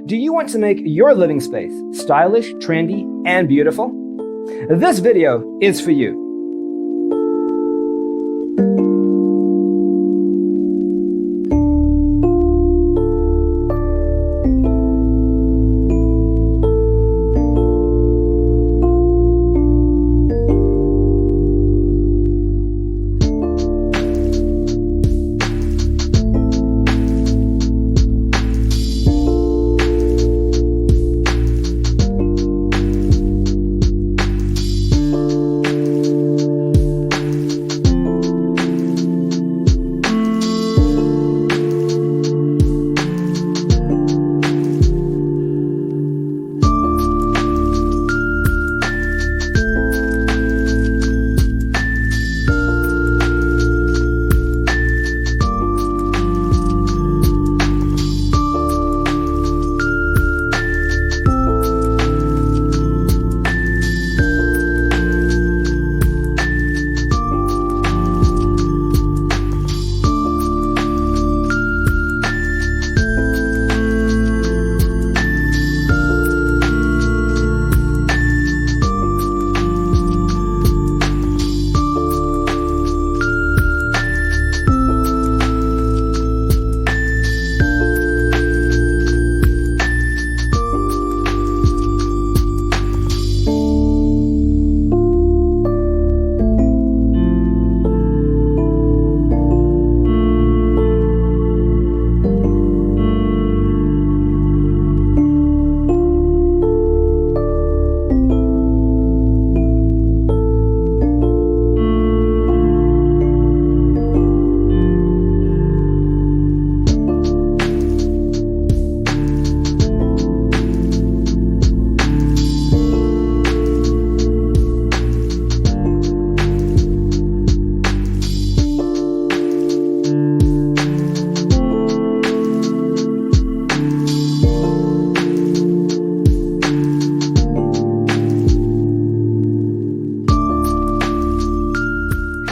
Do you want to make your living space stylish, trendy, and beautiful? This video is for you.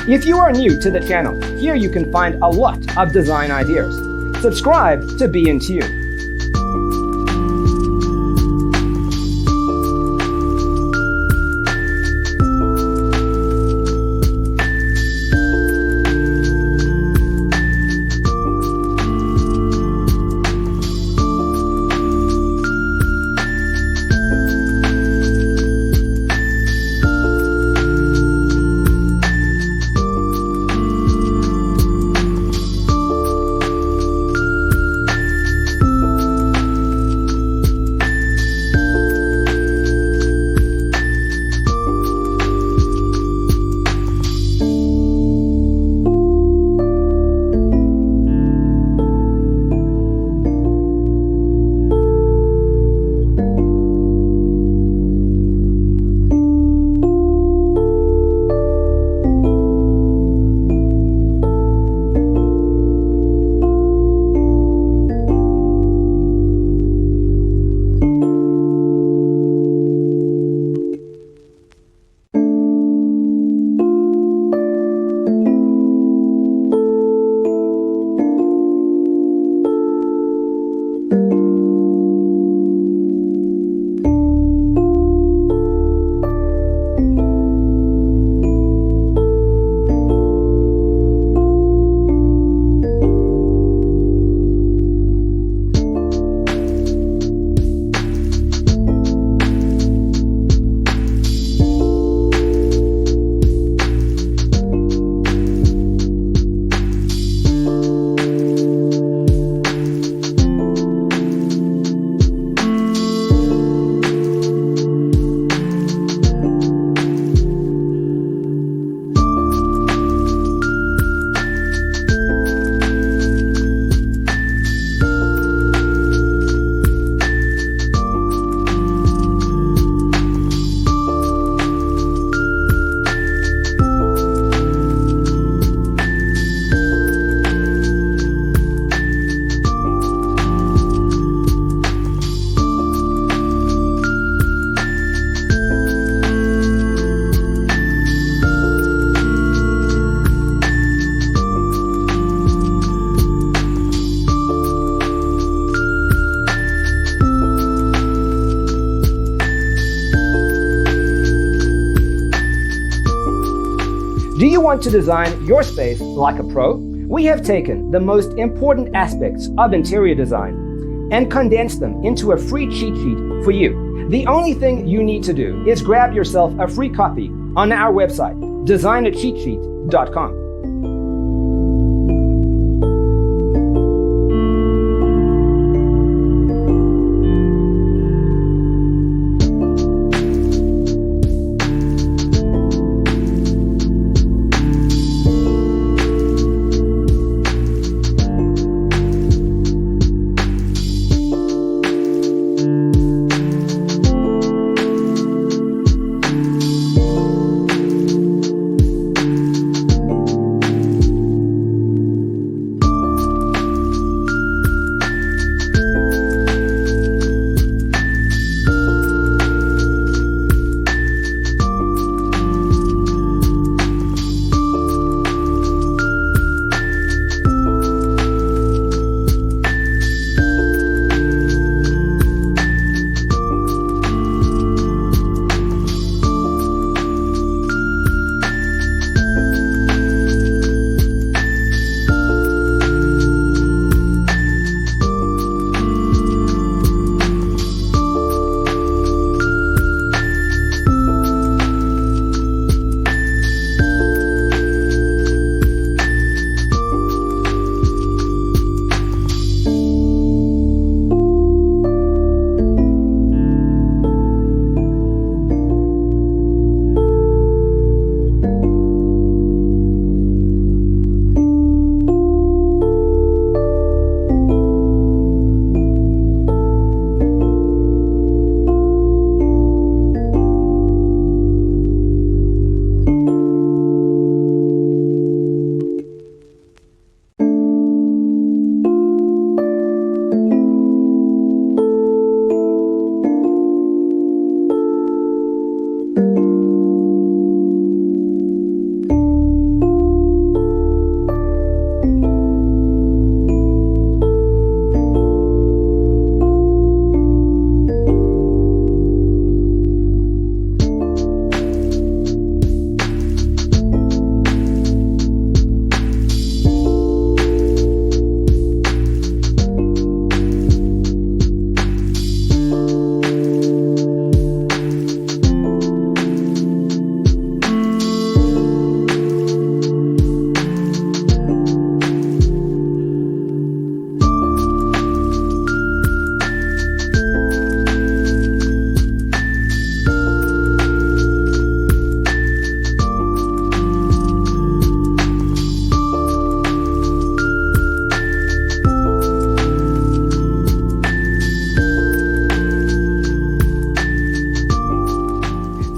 If you are new to the channel, here you can find a lot of design ideas. Subscribe to be in tune. Do you want to design your space like a pro? We have taken the most important aspects of interior design and condensed them into a free cheat sheet for you. The only thing you need to do is grab yourself a free copy on our website, designercheatsheet.com.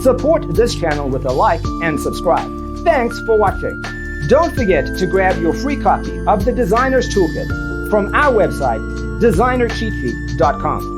Support this channel with a like and subscribe. Thanks for watching. Don't forget to grab your free copy of the Designer's Toolkit from our website, designercheatsheet.com.